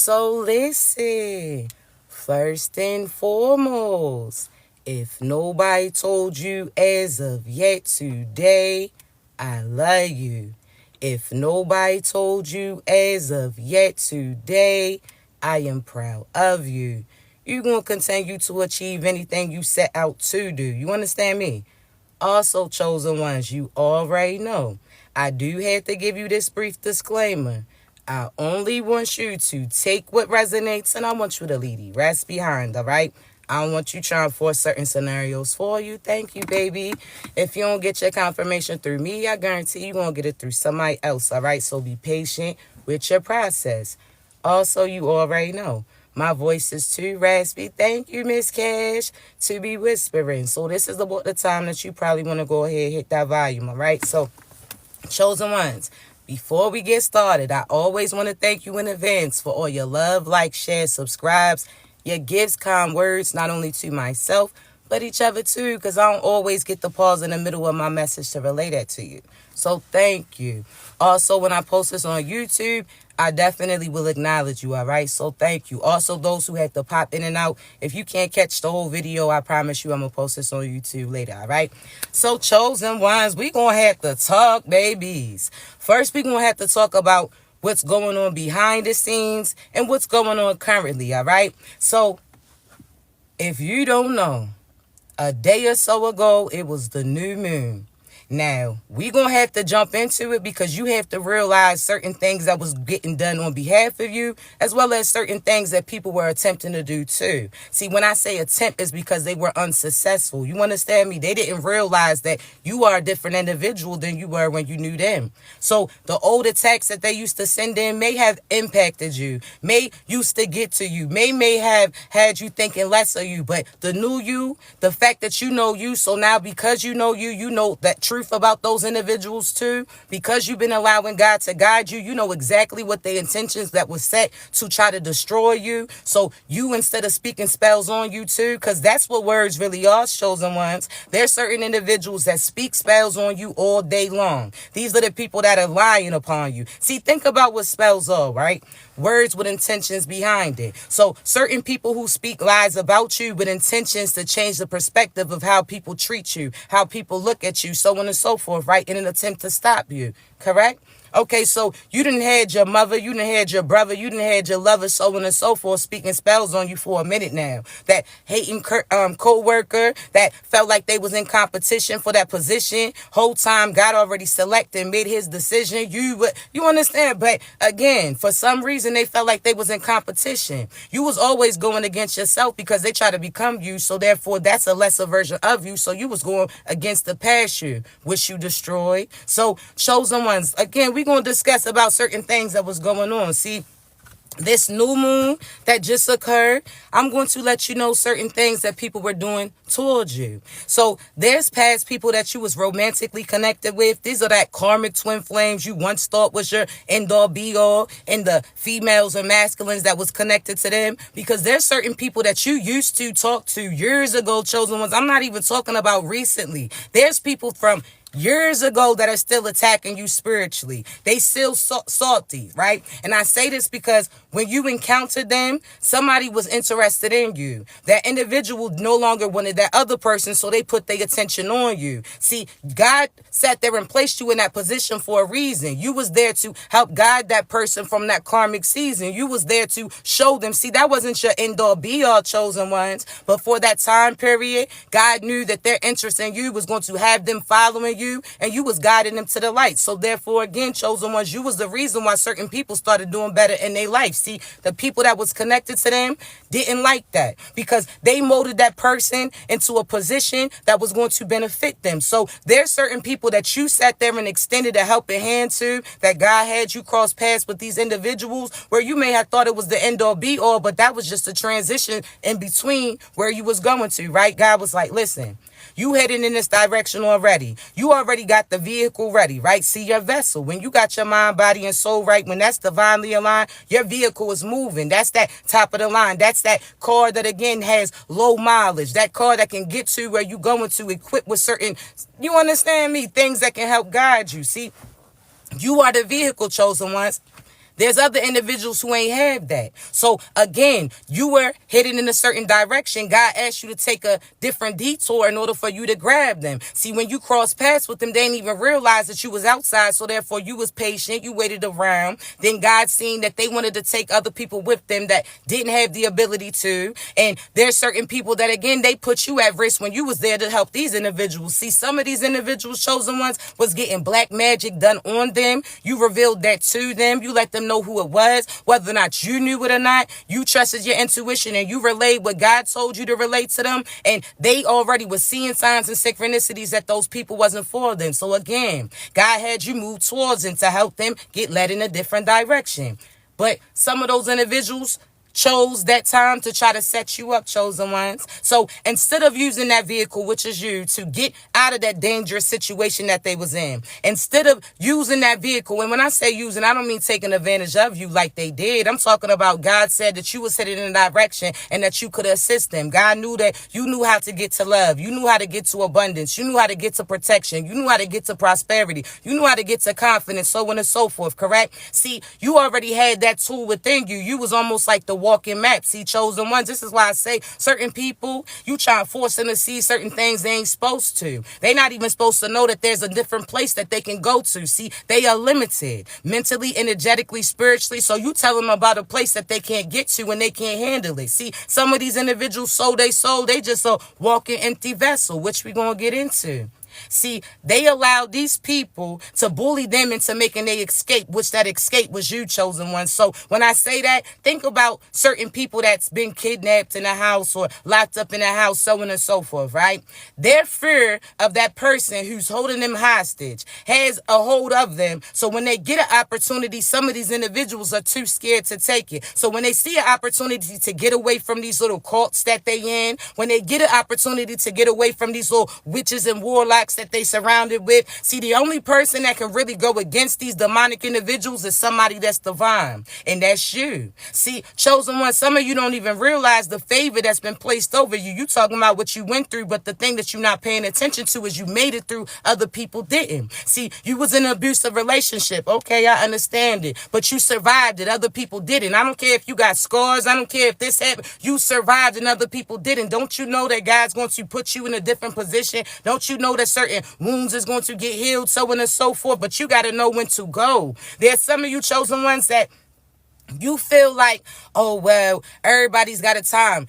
So listen, first and foremost, if nobody told you as of yet today, I love you. If nobody told you as of yet today, I am proud of you. You're going to continue to achieve anything you set out to do. You understand me? Also, chosen ones, you already know. I do have to give you this brief disclaimer. I only want you to take what resonates and I want you to leave the rest behind, all right? I don't want you trying to force certain scenarios for you. Thank you, baby. If you don't get your confirmation through me, I guarantee you won't get it through somebody else, all right? So be patient with your process. Also, you already know. My voice is too raspy. Thank you, Miss Cash, to be whispering. So this is about the time that you probably want to go ahead and hit that volume, all right? So, chosen ones, before we get started, I always want to thank you in advance for all your love, like, share, subscribes, your gifts, kind words, not only to myself, but each other too, because I don't always get the pause in the middle of my message to relay that to you. So thank you. Also, when I post this on YouTube, I definitely will acknowledge you, all right? So thank you. Also, those who had to pop in and out, if you can't catch the whole video, I promise you I'm going to post this on YouTube later, all right? So, chosen ones, we going to have to talk, babies. First, we going to have to talk about what's going on behind the scenes and what's going on currently, all right? So, if you don't know, a day or so ago, it was the new moon. Now, we going to have to jump into it because you have to realize certain things that was getting done on behalf of you, as well as certain things that people were attempting to do too. See, when I say attempt, is because they were unsuccessful. You understand me? They didn't realize that you are a different individual than you were when you knew them. So the old attacks that they used to send in may have impacted you, may used to get to you, may have had you thinking less of you, but the new you, the fact that you know you, so now because you know that truth about those individuals too, because you've been allowing God to guide you, you know exactly what the intentions that was set to try to destroy you. So you, instead of speaking spells on you too, because that's what words really are, chosen ones, there's certain individuals that speak spells on you all day long. These are the people that are lying upon you. See, think about what spells are, right? Words with intentions behind it. So certain people who speak lies about you with intentions to change the perspective of how people treat you, how people look at you, so on and so forth, right? In an attempt to stop you, correct? Okay, so you didn't had your mother, you didn't had your brother, you didn't had your lover, so on and so forth, speaking spells on you for a minute now. That hating co-worker that felt like they was in competition for that position, whole time God already selected and made his decision. You understand? But again, for some reason they felt like they was in competition. You was always going against yourself because they try to become you, so therefore that's a lesser version of you. So you was going against the past you, which you destroyed. So chosen ones, again, we're going to discuss about certain things that was going on. See, this new moon that just occurred, I'm going to let you know certain things that people were doing towards you. So there's past people that you was romantically connected with. These are that karmic twin flames you once thought was your end all be all, and the females or masculines that was connected to them, because there's certain people that you used to talk to years ago, chosen ones. I'm not even talking about recently. There's people from years ago that are still attacking you spiritually. They still salty, right? And I say this because when you encountered them, somebody was interested in you. That individual no longer wanted that other person, so they put their attention on you. See, God sat there and placed you in that position for a reason. You was there to help guide that person from that karmic season. You was there to show them. See, that wasn't your end-all be-all, chosen ones. But for that time period, God knew that their interest in you was going to have them following you, and you was guiding them to the light. So therefore, again, chosen ones, you was the reason why certain people started doing better in their life. See, the people that was connected to them didn't like that because they molded that person into a position that was going to benefit them. So there's certain people that you sat there and extended a helping hand to, that God had you cross paths with these individuals where you may have thought it was the end all be all, but that was just a transition in between where you was going to, right? God was like, listen, you heading in this direction already. You already got the vehicle ready, right? See, your vessel, when you got your mind, body, and soul right, when that's divinely aligned, your vehicle is moving. That's that top of the line. That's that car that, again, has low mileage. That car that can get to where you going to, equipped with certain, you understand me, things that can help guide you. See, you are the vehicle, chosen ones. There's other individuals who ain't have that. So again, you were heading in a certain direction. God asked you to take a different detour in order for you to grab them. See, when you cross paths with them, they didn't even realize that you was outside. So therefore you was patient. You waited around. Then God seen that they wanted to take other people with them that didn't have the ability to. And there's certain people that, again, they put you at risk when you was there to help these individuals. See, some of these individuals, chosen ones, was getting black magic done on them. You revealed that to them. You let them know who it was, whether or not you knew it or not. You trusted your intuition and you relayed what God told you to relate to them. And they already was seeing signs and synchronicities that those people wasn't for them. So again, God had you move towards them to help them get led in a different direction. But some of those individuals chose that time to try to set you up, chosen ones. So instead of using that vehicle, which is you, to get out of that dangerous situation that they was in, instead of using that vehicle, and when I say using, I don't mean taking advantage of you like they did. I'm talking about God said that you was headed in a direction and that you could assist them. God knew that you knew how to get to love. You knew how to get to abundance. You knew how to get to protection. You knew how to get to prosperity. You knew how to get to confidence, so on and so forth, correct? See, you already had that tool within you. You was almost like the walking map. See, chosen ones, this is why I say certain people, you try to force them to see certain things they ain't supposed to. They not even supposed to know that there's a different place that they can go to. See, they are limited mentally, energetically, spiritually. So you tell them about a place that they can't get to and they can't handle it. See, some of these individuals sold their soul. They just a walking empty vessel, which we're going to get into. See, they allowed these people to bully them into making they escape, which that escape was you, chosen one. So when I say that, think about certain people that's been kidnapped in a house or locked up in a house, so on and so forth, right? Their fear of that person who's holding them hostage has a hold of them. So when they get an opportunity, some of these individuals are too scared to take it. So when they see an opportunity to get away from these little cults that they in, when they get an opportunity to get away from these little witches and warlocks that they surrounded with. See, the only person that can really go against these demonic individuals is somebody that's divine, and that's you. See, chosen one, some of you don't even realize the favor that's been placed over you. You talking about what you went through, but the thing that you're not paying attention to is you made it through, other people didn't. See, you was in an abusive relationship. Okay, I understand it, but you survived it. Other people didn't. I don't care if you got scars. I don't care if this happened. You survived and other people didn't. Don't you know that God's going to put you in a different position? Don't you know that certain wounds is going to get healed, so on and so forth? But you got to know when to go. There's some of you chosen ones that you feel like, oh, well, everybody's got a time.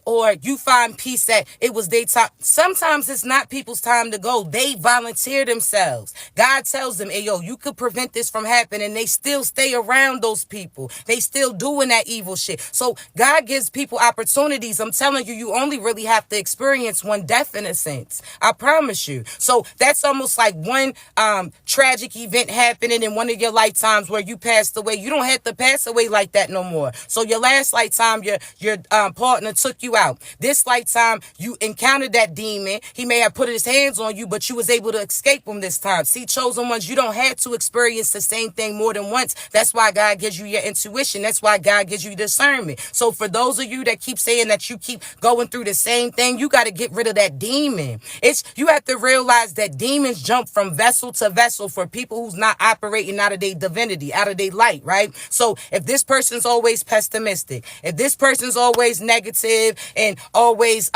Or you find peace that it was their time. Sometimes it's not people's time to go. They volunteer themselves. God tells them, hey, yo, you could prevent this from happening. They still stay around those people. They still doing that evil shit. So God gives people opportunities. I'm telling you, you only really have to experience one death in a sense. I promise you. So that's almost like one tragic event happening in one of your lifetimes where you passed away. You don't have to pass away like that no more. So your last lifetime, your partner took you out. This lifetime, you encountered that demon. He may have put his hands on you, but you was able to escape him this time. See, chosen ones, you don't have to experience the same thing more than once. That's why God gives you your intuition. That's why God gives you discernment. So for those of you that keep saying that you keep going through the same thing, you got to get rid of that demon. You have to realize that demons jump from vessel to vessel for people who's not operating out of their divinity, out of their light, right? So if this person's always pessimistic, if this person's always negative, and always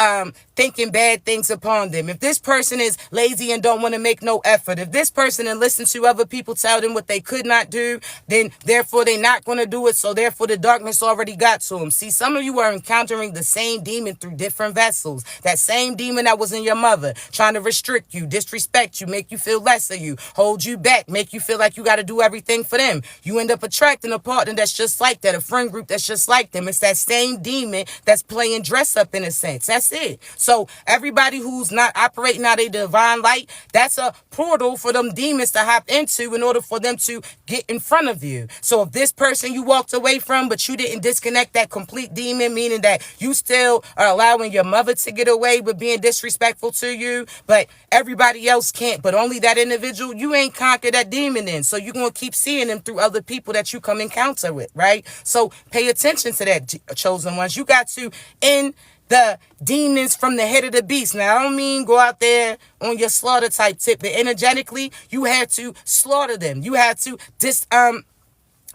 thinking bad things upon them, if this person is lazy and don't want to make no effort, if this person and listen to other people tell them what they could not do, then therefore they're not going to do it. So therefore the darkness already got to them. See, some of you are encountering the same demon through different vessels. That same demon that was in your mother, trying to restrict you, disrespect you, make you feel less of you, hold you back, make you feel like you got to do everything for them. You end up attracting a partner that's just like that, a friend group that's just like them. It's that same demon that's playing dress up in a sense. That's it. So everybody who's not operating out of divine light, that's a portal for them demons to hop into in order for them to get in front of you. So if this person you walked away from, but you didn't disconnect that complete demon, meaning that you still are allowing your mother to get away with being disrespectful to you, but everybody else can't, but only that individual, you ain't conquered that demon in. So you're going to keep seeing them through other people that you come encounter with, right? So pay attention to that, chosen ones. You got to end the demons from the head of the beast. Now, I don't mean go out there on your slaughter type tip, but energetically, you had to slaughter them. You had to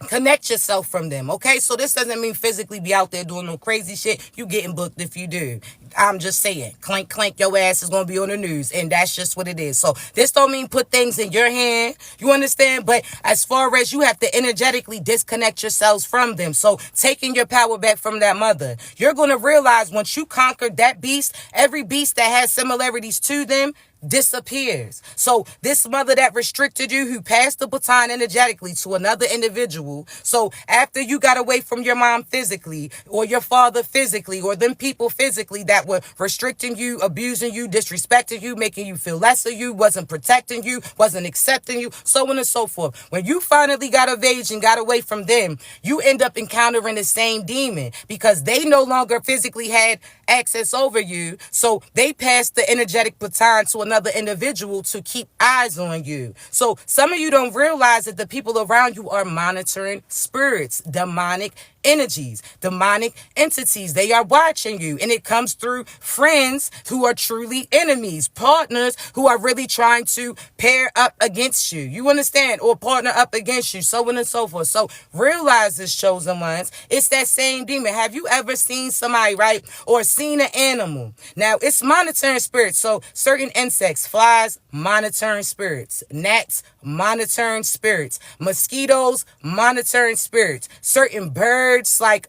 Connect yourself from them, okay? So this doesn't mean physically be out there doing no crazy shit. You getting booked if you do. I'm just saying, clank, clank, your ass is going to be on the news, and that's just what it is. So this don't mean put things in your hand, you understand? But as far as you have to energetically disconnect yourselves from them. So taking your power back from that mother, you're going to realize once you conquered that beast, every beast that has similarities to them disappears. So this mother that restricted you, who passed the baton energetically to another individual. So after you got away from your mom physically, or your father physically, or them people physically that were restricting you, abusing you, disrespecting you, making you feel less of you, wasn't protecting you, wasn't accepting you, so on and so forth. When you finally got of age and got away from them, you end up encountering the same demon because they no longer physically had access over you. So they passed the energetic baton to another individual to keep eyes on you. So some of you don't realize that the people around you are monitoring spirits, demonic energies, demonic entities. They are watching you, and it comes through friends who are truly enemies, partners who are really trying to pair up against you. You understand? Or partner up against you, so on and so forth. So realize this, chosen ones. It's that same demon. Have you ever seen somebody, right? Or seen an animal? Now, it's monitoring spirits. So certain insects, flies, monitoring spirits. Gnats, monitoring spirits. Mosquitoes, monitoring spirits. Certain birds, like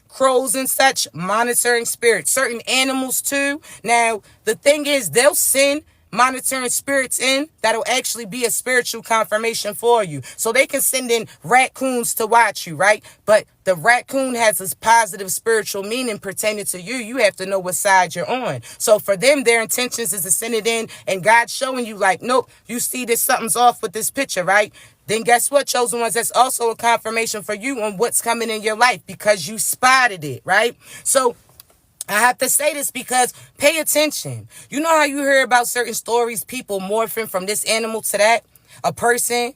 crows and such, monitoring spirits. Certain animals too. Now, the thing is, they'll send monitoring spirits in that'll actually be a spiritual confirmation for you. So they can send in raccoons to watch you, right? But the raccoon has this positive spiritual meaning pertaining to you. You have to know what side you're on. So for them, their intentions is to send it in, and God's showing you like, nope, you see this, something's off with this picture, right? Then guess what, chosen ones? That's also a confirmation for you on what's coming in your life because you spotted it, right? So I have to say this because pay attention. You know how you hear about certain stories, people morphing from this animal to that? A person?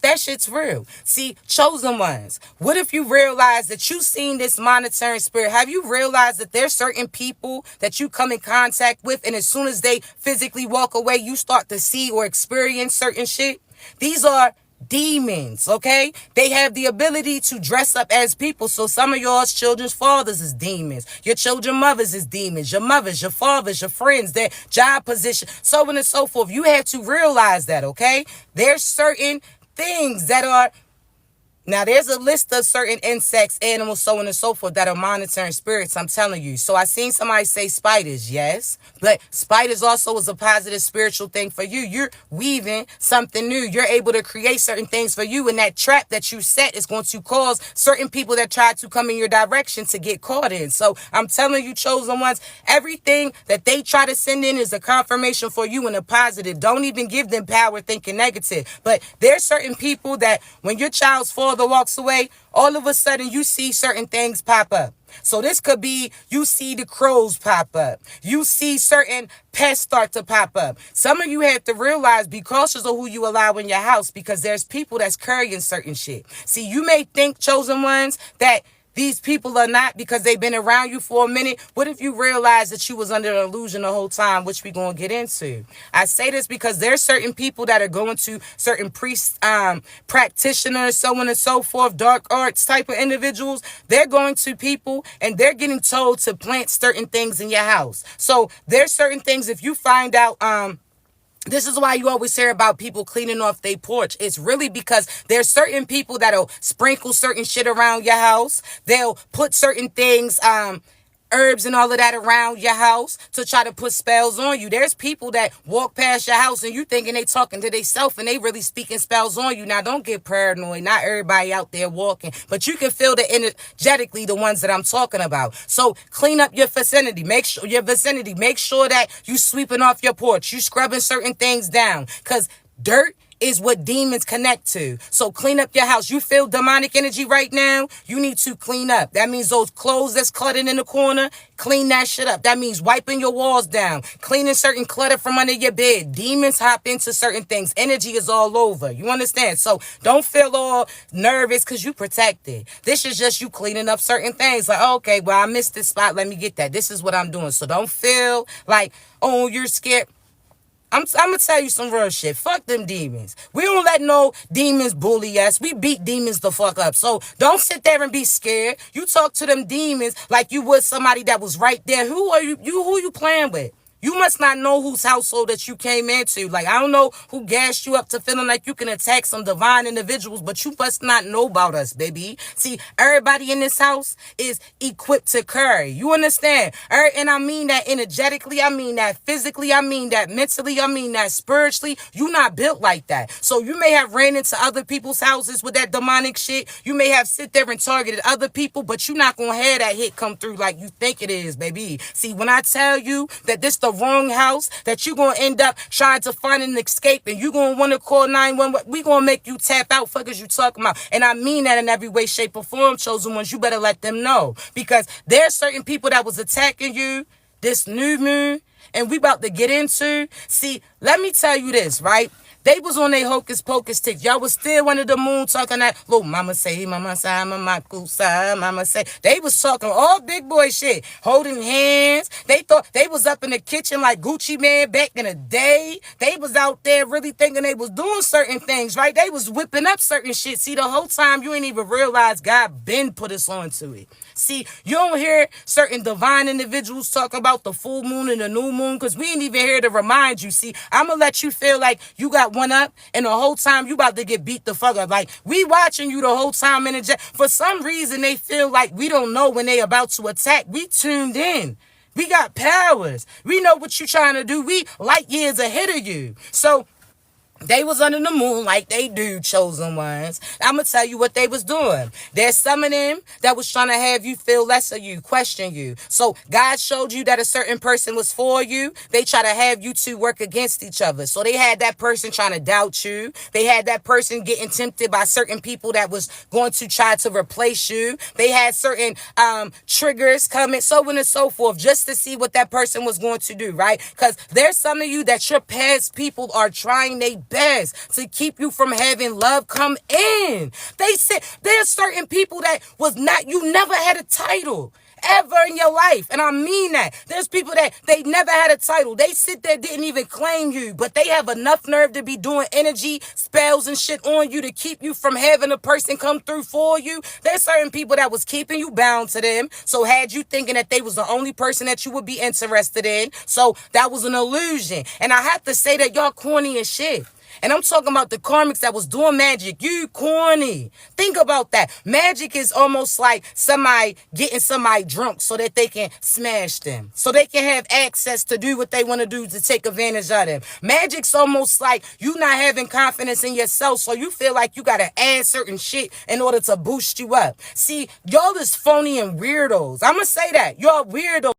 That shit's real. See, chosen ones, what if you realize that you seen this monitoring spirit? Have you realized that there's certain people that you come in contact with, and as soon as they physically walk away, you start to see or experience certain shit? These are demons, okay? They have the ability to dress up as people. So some of y'all's children's fathers is demons. Your children's mothers is demons. Your mothers, your fathers, your friends, their job position, so on and so forth. You have to realize that, okay? There's certain things that are... Now, there's a list of certain insects, animals, so on and so forth that are monitoring spirits, I'm telling you. So I seen somebody say spiders, yes. But spiders also is a positive spiritual thing for you. You're weaving something new. You're able to create certain things for you. And that trap that you set is going to cause certain people that try to come in your direction to get caught in. So I'm telling you, chosen ones, everything that they try to send in is a confirmation for you in a positive. Don't even give them power thinking negative. But there's certain people that when your child's father walks away, all of a sudden you see certain things pop up. So this could be, you see the crows pop up. You see certain pests start to pop up. Some of you have to realize, be cautious of who you allow in your house, because there's people that's carrying certain shit. See, you may think, chosen ones, that these people are not because they've been around you for a minute. What if you realize that you was under an illusion the whole time, which we're going to get into? I say this because there's certain people that are going to certain priests, practitioners, so on and so forth, dark arts type of individuals. They're going to people and they're getting told to plant certain things in your house. So there's certain things, if you find out, this is why you always hear about people cleaning off their porch. It's really because there's certain people that'll sprinkle certain shit around your house. They'll put certain things, herbs and all of that around your house to try to put spells on you. There's people that walk past your house and you thinking they talking to themselves and they really speaking spells on you. Now, don't get paranoid. Not everybody out there walking, but you can feel the energetically the ones that I'm talking about. So clean up your vicinity. Make sure that you sweeping off your porch. You scrubbing certain things down, because dirt is what demons connect to. So clean up your house. You feel demonic energy right now? You need to clean up. That means those clothes that's cluttered in the corner, clean that shit up. That means wiping your walls down, cleaning certain clutter from under your bed. Demons hop into certain things. Energy is all over. You understand? So don't feel all nervous because you protected. This is just you cleaning up certain things. Like, okay, well, I missed this spot. Let me get that. This is what I'm doing. So don't feel like, oh, you're scared. I'm gonna tell you some real shit. Fuck them demons. We don't let no demons bully us. We beat demons the fuck up. So don't sit there and be scared. You talk to them demons like you would somebody that was right there. Who are you? Who you playing with? You must not know whose household that you came into. Like, I don't know who gassed you up to feeling like you can attack some divine individuals, but you must not know about us, baby. See, everybody in this house is equipped to carry. You understand? And I mean that energetically. I mean that physically. I mean that mentally. I mean that spiritually. You're not built like that. So you may have ran into other people's houses with that demonic shit. You may have sit there and targeted other people, but you're not going to have that hit come through like you think it is, baby. See, when I tell you that this the wrong house, that you're going to end up trying to find an escape and you're going to want to call 911, we going to make you tap out. Fuck is you talking about? And I mean that in every way, shape, or form, chosen ones. You better let them know, because there's certain people that was attacking you this new moon, and we about to get into. See, let me tell you this, right? They was on their hocus pocus tick. Y'all was still under the moon talking that little mama say, mama say, mama kusa, mama say. They was talking all big boy shit, holding hands. They thought they was up in the kitchen like Gucci Man back in the day. They was out there really thinking they was doing certain things, right? They was whipping up certain shit. See, the whole time you ain't even realize God been put us onto it. See, you don't hear certain divine individuals talk about the full moon and the new moon, because we ain't even here to remind you. See, I'm going to let you feel like you got one up, and the whole time you about to get beat the fuck up. Like, we watching you the whole time in the jet. For some reason, they feel like we don't know when they about to attack. We tuned in. We got powers. We know what you trying to do. We light years ahead of you. So they was under the moon like they do, chosen ones. I'm going to tell you what they was doing. There's some of them that was trying to have you feel less of you, question you. So God showed you that a certain person was for you. They try to have you two work against each other. So they had that person trying to doubt you. They had that person getting tempted by certain people that was going to try to replace you. They had certain triggers coming, so on and so forth, just to see what that person was going to do, right? Because there's some of you that your past people are trying their best to keep you from having love come in. They said there's certain people that was not, you never had a title ever in your life. And I mean that. There's people that they never had a title. They sit there, didn't even claim you, but they have enough nerve to be doing energy spells and shit on you to keep you from having a person come through for you. There's certain people that was keeping you bound to them. So had you thinking that they was the only person that you would be interested in. So that was an illusion. And I have to say that y'all corny as shit. And I'm talking about the karmics that was doing magic. You corny. Think about that. Magic is almost like somebody getting somebody drunk so that they can smash them. So they can have access to do what they want to do to take advantage of them. Magic's almost like you not having confidence in yourself, so you feel like you got to add certain shit in order to boost you up. See, y'all is phony and weirdos. I'm going to say that. Y'all weirdos.